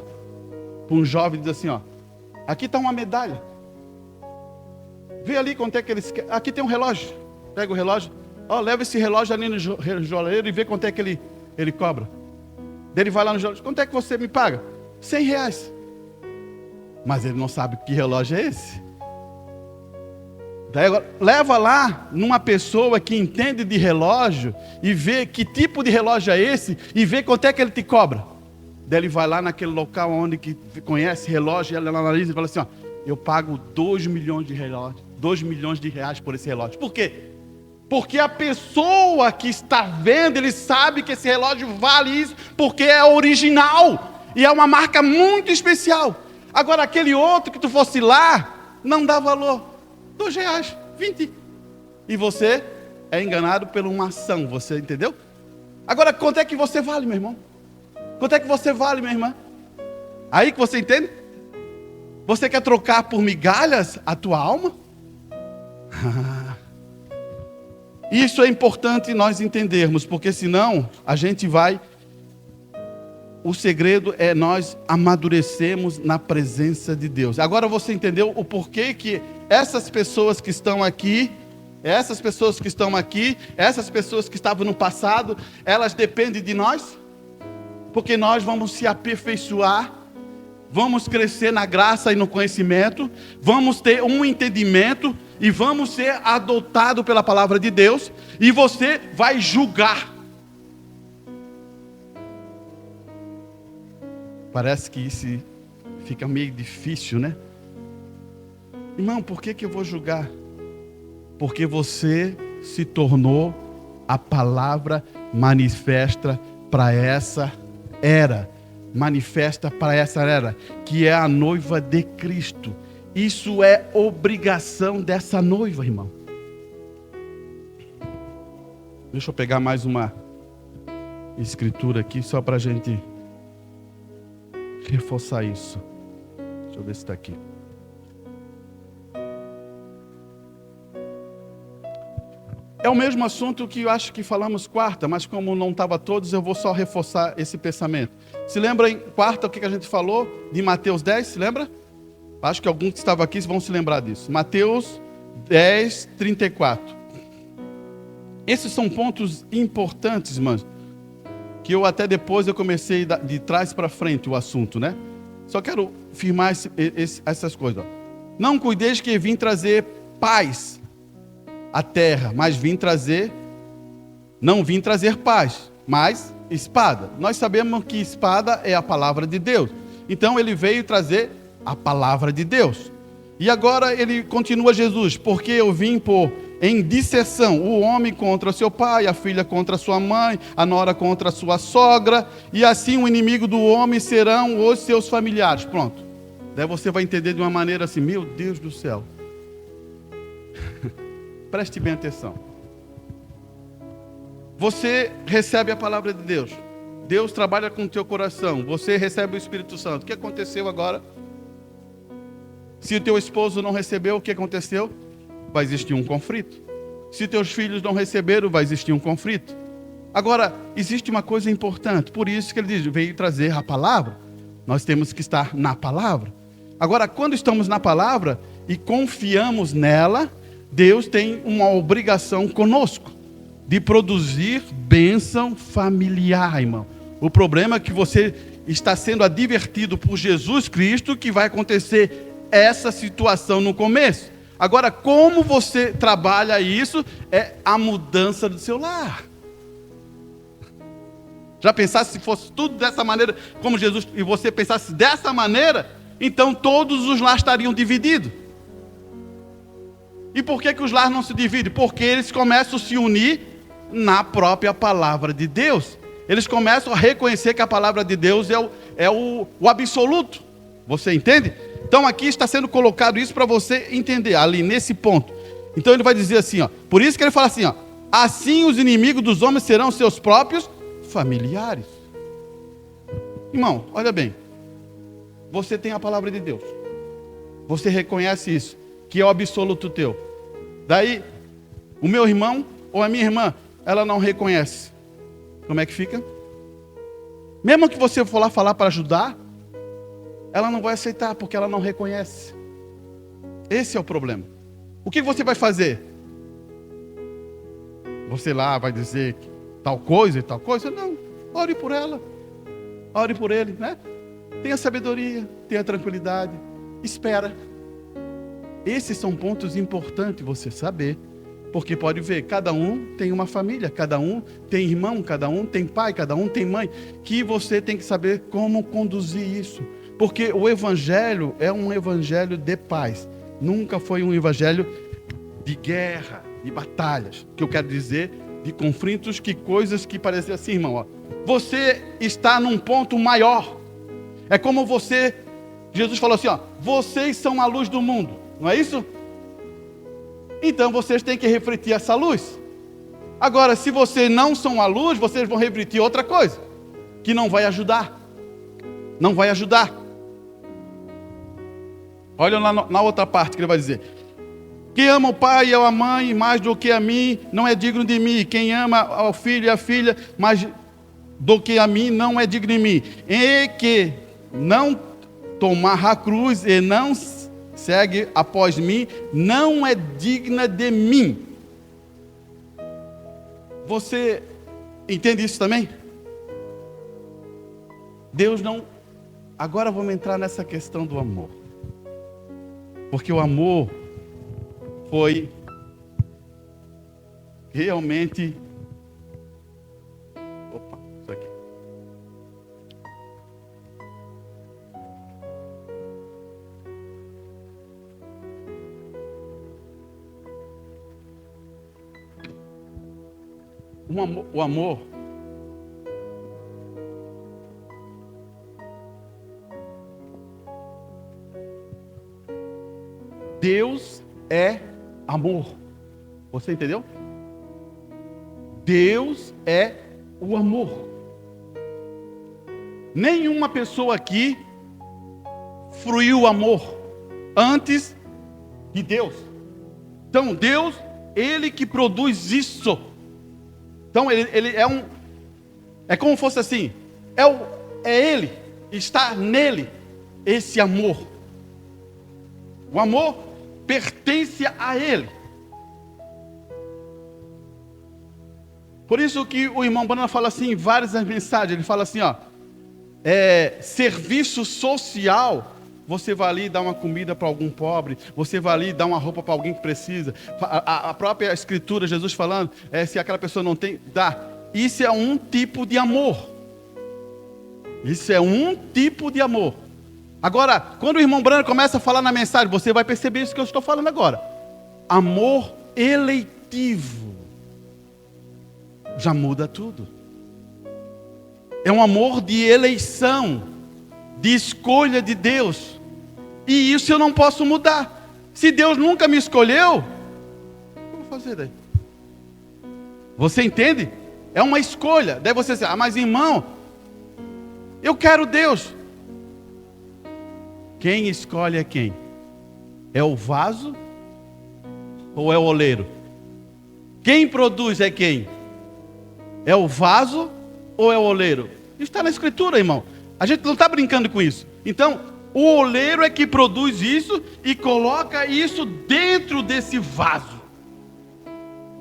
para um jovem e diz assim, ó, aqui está uma medalha. Vê ali quanto é que eles querem. Aqui tem um relógio. Pega o relógio. Ó, leva esse relógio ali no joalheiro e vê quanto é que ele cobra. Daí ele vai lá no joalheiro. Quanto é que você me paga? R$100. Mas ele não sabe que relógio é esse. Daí agora, leva lá numa pessoa que entende de relógio e vê que tipo de relógio é esse e vê quanto é que ele te cobra. Daí ele vai lá naquele local onde que conhece relógio, ele analisa e fala assim, ó, eu pago 2 milhões de relógios, 2 milhões de reais por esse relógio. Por quê? Porque a pessoa que está vendo, ele sabe que esse relógio vale isso, porque é original e é uma marca muito especial. Agora aquele outro que tu fosse lá, não dá valor. R$2, 20. E você é enganado por uma ação, você entendeu? Agora, quanto é que você vale, meu irmão? Quanto é que você vale, minha irmã? Aí que você entende? Você quer trocar por migalhas a tua alma? Isso é importante nós entendermos, porque senão a gente vai... O segredo é nós amadurecermos na presença de Deus. Agora você entendeu o porquê que essas pessoas que estão aqui, essas pessoas que estavam no passado, elas dependem de nós? Porque nós vamos se aperfeiçoar, vamos crescer na graça e no conhecimento, vamos ter um entendimento e vamos ser adotados pela palavra de Deus, e você vai julgar. Parece que isso fica meio difícil, né? Irmão, por que eu vou julgar? Porque você se tornou a palavra manifesta para essa era. Manifesta para essa era, que é a noiva de Cristo. Isso é obrigação dessa noiva, irmão. Deixa eu pegar mais uma escritura aqui, só para a gente reforçar isso. Deixa eu ver se está aqui. É o mesmo assunto que eu acho que falamos quarta, mas como não estava todos, eu vou só reforçar esse pensamento. Se lembra em quarta o que a gente falou de Mateus 10? Se lembra? Acho que alguns que estavam aqui vão se lembrar disso. Mateus 10, 34. Esses são pontos importantes, irmãos, que eu até depois eu comecei de trás para frente o assunto, né? Só quero firmar essas coisas. Ó. Não cuideis que vim trazer paz à terra, mas não vim trazer paz, mas espada. Nós sabemos que espada é a palavra de Deus. Então ele veio trazer a palavra de Deus. E agora ele continua Jesus, porque eu vim pôr em disseção o homem contra seu pai, a filha contra sua mãe, a nora contra sua sogra, e assim o inimigo do homem serão os seus familiares. Pronto. Daí você vai entender de uma maneira assim, meu Deus do céu. Preste bem atenção. Você recebe a palavra de Deus. Deus trabalha com o teu coração. Você recebe o Espírito Santo. O que aconteceu agora? Se o teu esposo não recebeu, o que aconteceu? Vai existir um conflito. Se teus filhos não receberam, vai existir um conflito. Agora, existe uma coisa importante. Por isso que ele diz, veio trazer a palavra. Nós temos que estar na palavra. Agora, quando estamos na palavra e confiamos nela, Deus tem uma obrigação conosco de produzir bênção familiar, irmão. O problema é que você está sendo advertido por Jesus Cristo que vai acontecer essa situação no começo. Agora, como você trabalha isso é a mudança do seu lar. Já pensasse se fosse tudo dessa maneira, como Jesus, e você pensasse dessa maneira, então todos os lares estariam divididos. E por que os lares não se dividem? Porque eles começam a se unir na própria palavra de Deus. Eles começam a reconhecer que a palavra de Deus é o absoluto. Você entende? Então aqui está sendo colocado isso para você entender, ali nesse ponto. Então ele vai dizer assim, ó, por isso que ele fala assim, ó, assim os inimigos dos homens serão seus próprios familiares. Irmão, olha bem, você tem a palavra de Deus, você reconhece isso, que é o absoluto teu. Daí, o meu irmão ou a minha irmã, ela não reconhece. Como é que fica? Mesmo que você for lá falar para ajudar, ela não vai aceitar, porque ela não reconhece. Esse é o problema. O que você vai fazer? Você lá vai dizer tal coisa e tal coisa? Não, ore por ela. Ore por ele, né? Tenha sabedoria, tenha tranquilidade. Espera. Esses são pontos importantes você saber. Porque pode ver, cada um tem uma família, cada um tem irmão, cada um tem pai, cada um tem mãe. Que você tem que saber como conduzir isso. Porque o evangelho é um evangelho de paz. Nunca foi um evangelho de guerra, de batalhas. Que eu quero dizer, de conflitos, que coisas que parecem assim, irmão. Ó. Você está num ponto maior. É como você, Jesus falou assim, ó, vocês são a luz do mundo. Não é isso? Então vocês têm que refletir essa luz. Agora, se vocês não são a luz, vocês vão refletir outra coisa, que não vai ajudar. Não vai ajudar. Olha lá na outra parte que ele vai dizer. Quem ama o pai e a mãe mais do que a mim, não é digno de mim. Quem ama ao filho e a filha mais do que a mim, não é digno de mim. E que não tomar a cruz e não segue após mim, não é digna de mim. Você entende isso também? Deus não... Agora vamos entrar nessa questão do amor. Porque o amor foi realmente... Opa, isso aqui. O amor Deus é amor. Você entendeu? Deus é o amor. Nenhuma pessoa aqui fruiu o amor antes de Deus. Então Deus, Ele que produz isso. Então ele é um... É como fosse assim. É Ele, está nele esse amor. O amor pertence a Ele. Por isso que o irmão Branham fala assim em várias mensagens. Ele fala assim, ó, serviço social. Você vai ali dar uma comida para algum pobre. Você vai ali dar uma roupa para alguém que precisa. A própria escritura, Jesus falando, se aquela pessoa não tem, dá. Isso é um tipo de amor. Isso é um tipo de amor. Agora, quando o irmão Branham começa a falar na mensagem, você vai perceber isso que eu estou falando agora. Amor eleitivo. Já muda tudo. É um amor de eleição, de escolha de Deus. E isso eu não posso mudar. Se Deus nunca me escolheu, o que eu vou fazer daí? Você entende? É uma escolha. Daí você diz, mas irmão, eu quero Deus. Quem escolhe é quem? É o vaso ou é o oleiro? Quem produz é quem? É o vaso ou é o oleiro? Isso está na escritura, irmão. A gente não está brincando com isso. Então, o oleiro é que produz isso e coloca isso dentro desse vaso.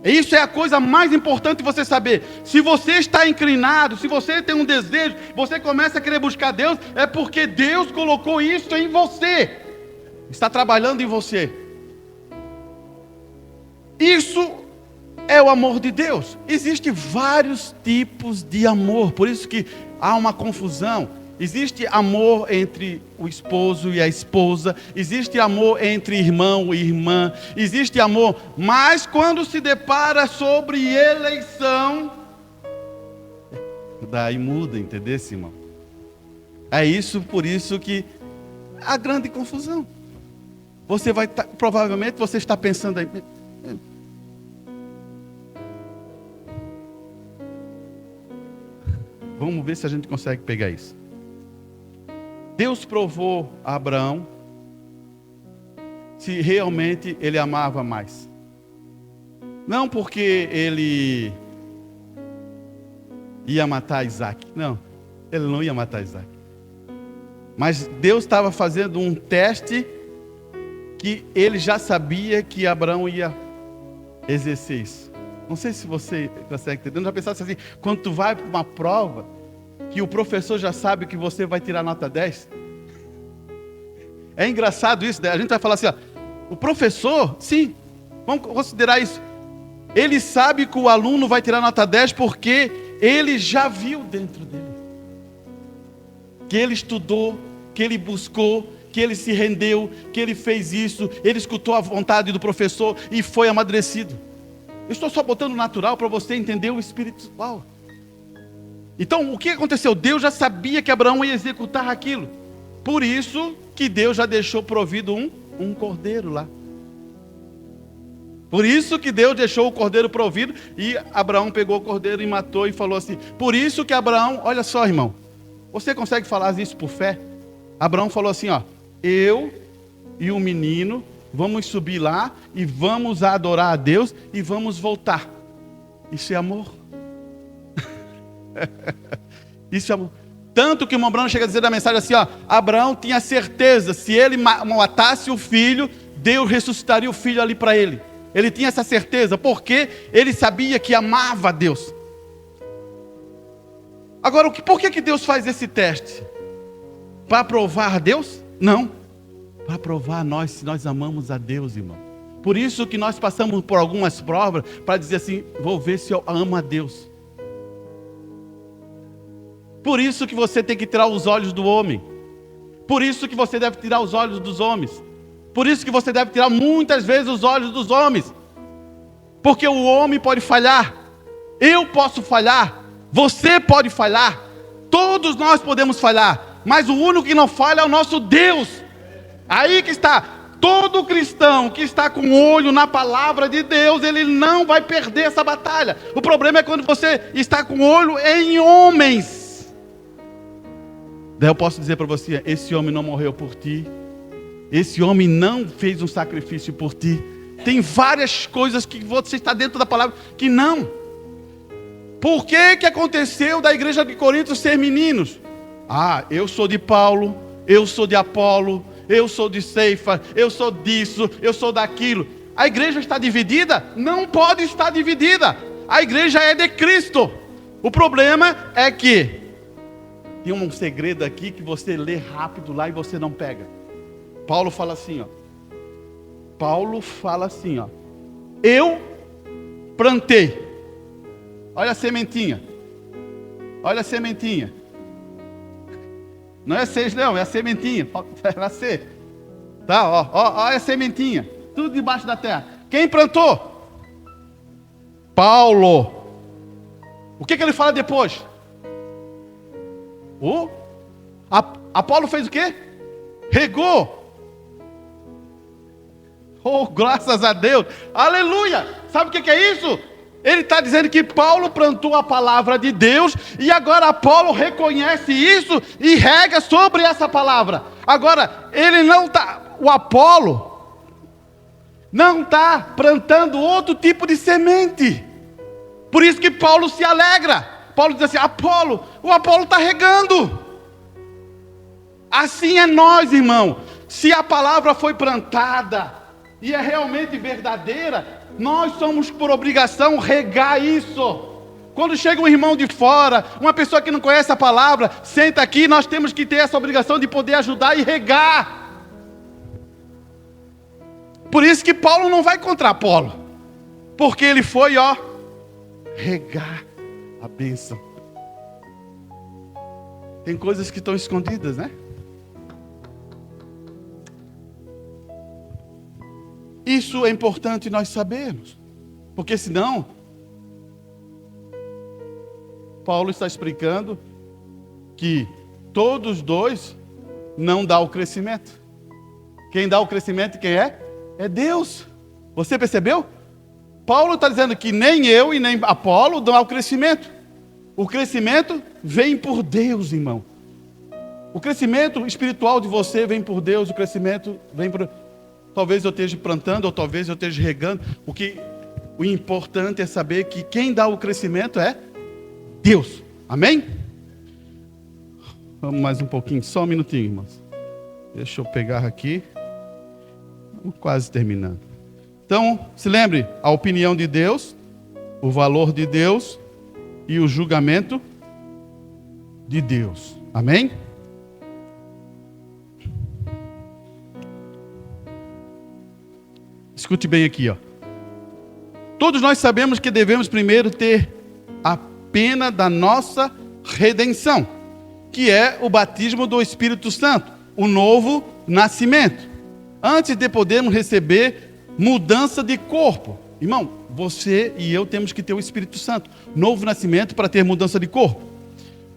Isso é a coisa mais importante você saber. Se você está inclinado, se você tem um desejo, você começa a querer buscar Deus, é porque Deus colocou isso em você. Está trabalhando em você. Isso é o amor de Deus. Existem vários tipos de amor, por isso que há uma confusão. Existe amor entre o esposo e a esposa, existe amor entre irmão e irmã, existe amor, mas quando se depara sobre eleição, daí muda, entendeu, irmão? É isso, por isso que a grande confusão. Você vai, provavelmente você está pensando aí, vamos ver se a gente consegue pegar isso. Deus provou a Abraão se realmente ele amava mais. Não porque ele ia matar Isaac. Não, ele não ia matar Isaac. Mas Deus estava fazendo um teste que ele já sabia que Abraão ia exercer isso. Não sei se você consegue entender. Eu já pensasse assim, quando tu vai para uma prova, que o professor já sabe que você vai tirar nota 10. É engraçado isso, né? A gente vai falar assim, ó, o professor, sim, vamos considerar isso. Ele sabe que o aluno vai tirar nota 10 porque ele já viu dentro dele. Que ele estudou, que ele buscou, que ele se rendeu, que ele fez isso, ele escutou a vontade do professor e foi amadurecido. Eu estou só botando natural para você entender o espiritual. Então, o que aconteceu? Deus já sabia que Abraão ia executar aquilo. Por isso que Deus já deixou provido um cordeiro lá. Por isso que Deus deixou o cordeiro provido e Abraão pegou o cordeiro e matou e falou assim. Por isso que Abraão, olha só, irmão, você consegue falar isso por fé? Abraão falou assim, ó, eu e o menino vamos subir lá e vamos adorar a Deus e vamos voltar. Isso é amor. Isso é amor. Tanto que o irmão Bruno chega a dizer na mensagem assim, ó, Abraão tinha certeza, se ele matasse o filho, Deus ressuscitaria o filho ali para ele. Ele tinha essa certeza, porque ele sabia que amava a Deus. Agora, por que Deus faz esse teste? Para provar a Deus? Não. Para provar nós, se nós amamos a Deus, irmão. Por isso que nós passamos por algumas provas, para dizer assim, vou ver se eu amo a Deus. Por isso que você tem que tirar os olhos do homem. Por isso que você deve tirar os olhos dos homens. Por isso que você deve tirar muitas vezes os olhos dos homens. Porque o homem pode falhar. Eu posso falhar. Você pode falhar. Todos nós podemos falhar. Mas o único que não falha é o nosso Deus. Aí que está. Todo cristão que está com o olho na palavra de Deus, ele não vai perder essa batalha. O problema é quando você está com o olho em homens. Daí eu posso dizer para você, esse homem não morreu por ti. Esse homem não fez um sacrifício por ti. Tem várias coisas que você está dentro da palavra que não. Por que aconteceu da igreja de Corinto ser meninos? Ah, eu sou de Paulo, eu sou de Apolo, eu sou de Ceifa, eu sou disso, eu sou daquilo. A igreja está dividida? Não pode estar dividida. A igreja é de Cristo. O problema é que tem um segredo aqui que você lê rápido lá e você não pega. Paulo fala assim, ó. Paulo fala assim, ó. Eu plantei. Olha a sementinha. Olha a sementinha. Não é seis, não, é a sementinha. Vai nascer. Tá, ó, olha a sementinha. Tudo debaixo da terra. Quem plantou? Paulo. O que ele fala depois? Apolo fez o quê? Regou. Oh, graças a Deus. Aleluia. Sabe o que é isso? Ele está dizendo que Paulo plantou a palavra de Deus e agora Apolo reconhece isso e rega sobre essa palavra. Agora, ele não está, o Apolo não está plantando outro tipo de semente. Por isso que Paulo se alegra. Paulo diz assim, o Apolo está regando. Assim é nós, irmão. Se a palavra foi plantada e é realmente verdadeira, nós somos por obrigação regar isso. Quando chega um irmão de fora, uma pessoa que não conhece a palavra, senta aqui, nós temos que ter essa obrigação de poder ajudar e regar. Por isso que Paulo não vai contra Apolo, porque ele foi, regar a bênção. Tem coisas que estão escondidas, né? Isso é importante nós sabermos, porque senão, Paulo está explicando que todos dois não dá o crescimento. Quem dá o crescimento, quem é? É Deus. Você percebeu? Paulo está dizendo que nem eu e nem Apolo dão o crescimento. O crescimento vem por Deus, irmão. O crescimento espiritual de você vem por Deus, o crescimento vem por... Talvez eu esteja plantando, ou talvez eu esteja regando. O importante é saber que quem dá o crescimento é Deus. Amém? Vamos mais um pouquinho, só um minutinho, irmãos. Deixa eu pegar aqui. Estamos quase terminando. Então, se lembre, a opinião de Deus, o valor de Deus e o julgamento de Deus. Amém? Escute bem aqui, ó. Todos nós sabemos que devemos primeiro ter a pena da nossa redenção, que é o batismo do Espírito Santo, o novo nascimento, antes de podermos receber mudança de corpo. Irmão, você e eu temos que ter o Espírito Santo, novo nascimento, para ter mudança de corpo.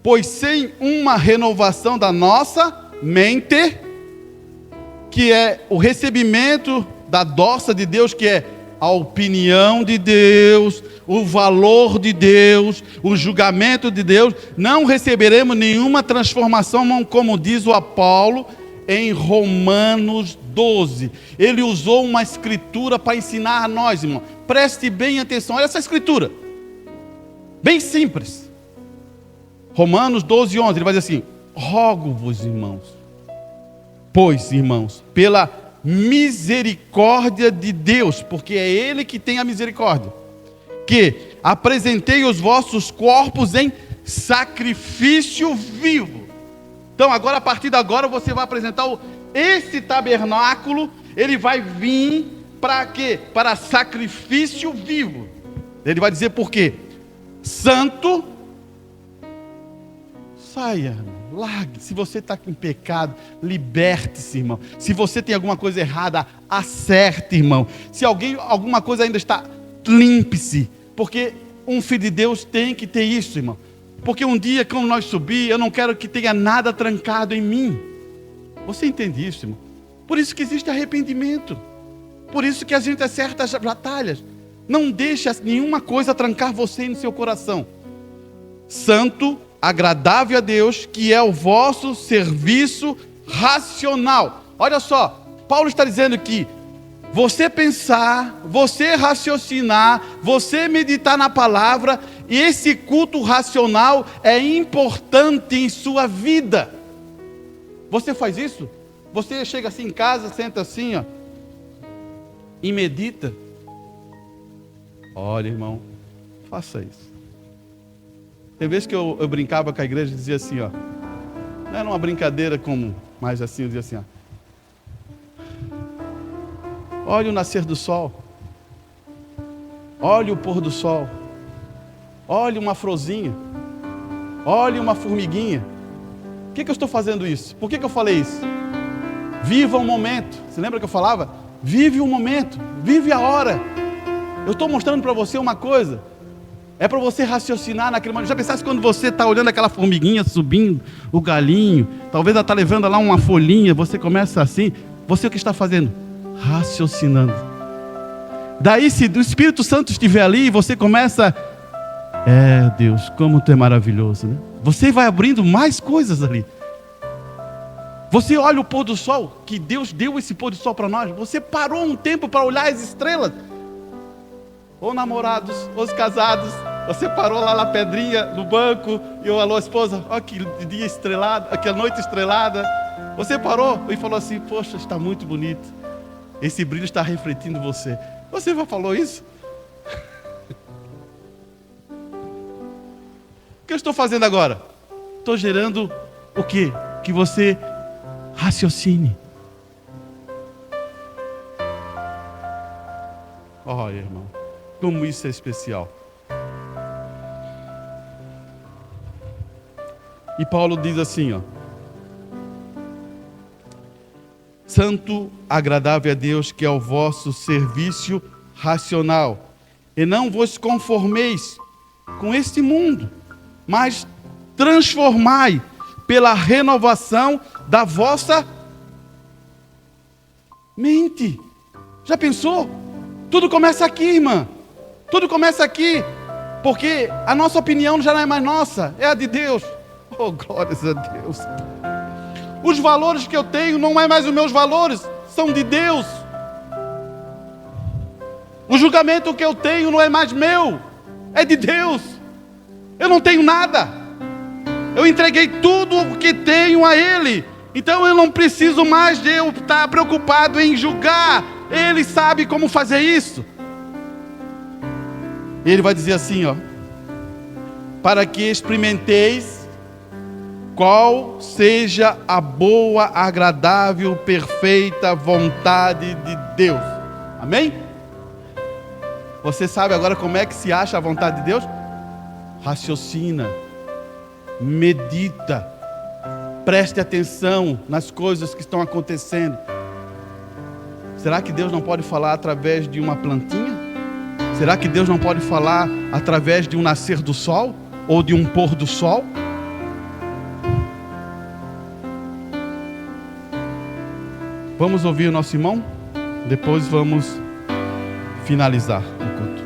Pois sem uma renovação da nossa mente, que é o recebimento da doxa de Deus, que é a opinião de Deus, o valor de Deus, o julgamento de Deus, não receberemos nenhuma transformação, como diz o Apolo em Romanos 12. Ele usou uma escritura para ensinar a nós, irmão. Preste bem atenção, olha essa escritura, bem simples. Romanos 12, 11, ele vai dizer assim: rogo-vos, irmãos, pois, irmãos, pela misericórdia de Deus, porque é Ele que tem a misericórdia, que apresentei os vossos corpos em sacrifício vivo. Então agora, a partir de agora, você vai apresentar esse tabernáculo, ele vai vir para quê? Para sacrifício vivo. Ele vai dizer por quê? Santo. Saia, largue. Se você está em pecado, liberte-se, irmão. Se você tem alguma coisa errada, acerte, irmão. Se alguma coisa ainda está, limpe-se. Porque um filho de Deus tem que ter isso, irmão. Porque um dia, quando nós subir, eu não quero que tenha nada trancado em mim. Você entende isso, irmão? Por isso que existe arrependimento. Por isso que a gente acerta as batalhas. Não deixe nenhuma coisa trancar você no seu coração. Santo, agradável a Deus, que é o vosso serviço racional. Olha só, Paulo está dizendo que você pensar, você raciocinar, você meditar na palavra, e esse culto racional é importante em sua vida. Você faz isso? Você chega assim em casa, senta assim, ó, e medita. Olha, irmão, faça isso. Tem vezes que eu brincava com a igreja e dizia assim, ó, não era uma brincadeira como, mas assim, eu dizia assim, ó, olha o nascer do sol, olha o pôr do sol, olha uma florzinha, olha uma formiguinha. Por que eu estou fazendo isso? Por que eu falei isso? Viva o momento. Você lembra que eu falava? Vive o momento, vive a hora. Eu estou mostrando para você uma coisa. É para você raciocinar naquele momento. Já pensasse quando você está olhando aquela formiguinha subindo, o galinho, talvez ela está levando lá uma folhinha, você começa assim, você o que está fazendo? Raciocinando. Daí, se o Espírito Santo estiver ali, você começa, Deus, como tu é maravilhoso, né? Você vai abrindo mais coisas ali. Você olha o pôr do sol, que Deus deu esse pôr do sol para nós. Você parou um tempo para olhar as estrelas. Ou namorados, ou os casados, você parou lá na pedrinha, no banco, e falou, esposa, olha que dia estrelado, aquela noite estrelada. Você parou e falou assim, poxa, está muito bonito. Esse brilho está refletindo você. Você já falou isso? O que eu estou fazendo agora? Estou gerando o quê? Que você raciocine. Olha, irmão, como isso é especial. E Paulo diz assim, ó, santo, agradável a Deus, que é o vosso serviço racional, e não vos conformeis com este mundo, mas transformai pela renovação da vossa mente. Já pensou? Tudo começa aqui, irmã. Tudo começa aqui, porque a nossa opinião já não é mais nossa, é a de Deus. Oh, glórias a Deus. Os valores que eu tenho não é mais os meus valores, são de Deus. O julgamento que eu tenho não é mais meu, é de Deus. Eu não tenho nada. Eu entreguei tudo o que tenho a Ele. Então eu não preciso mais de eu estar preocupado em julgar. Ele sabe como fazer isso. Ele vai dizer assim, ó: para que experimenteis qual seja a boa, agradável, perfeita vontade de Deus. Amém? Você sabe agora como é que se acha a vontade de Deus? Raciocina, medita, preste atenção nas coisas que estão acontecendo. Será que Deus não pode falar através de uma plantinha? Será que Deus não pode falar através de um nascer do sol? Ou de um pôr do sol? Vamos ouvir o nosso irmão? Depois vamos finalizar o culto.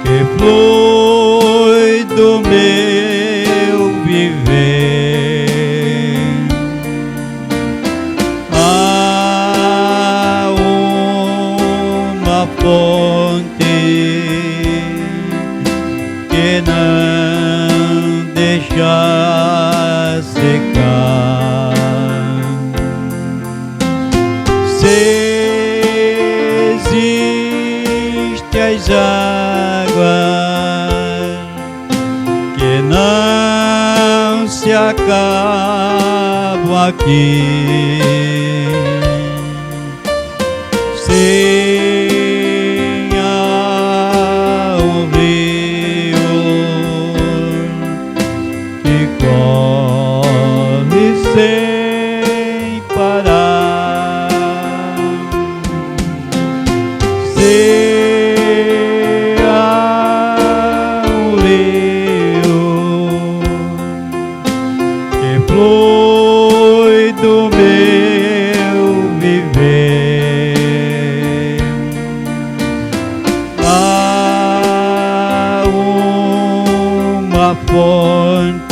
Que flui do meu viver, há uma fonte que não deixa secar. Se existe as águas que não se acabam aqui, sem há um rio que corre sem parar, se há um rio que flui do meu viver, há uma fonte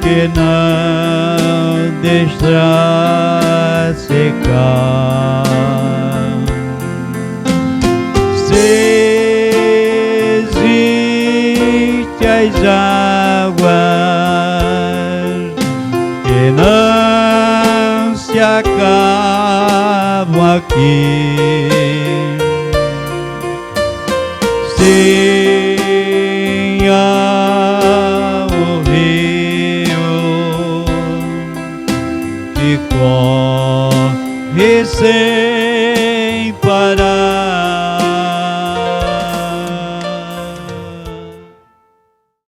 que não deixa secar. Se existe as águas que não se acabam aqui,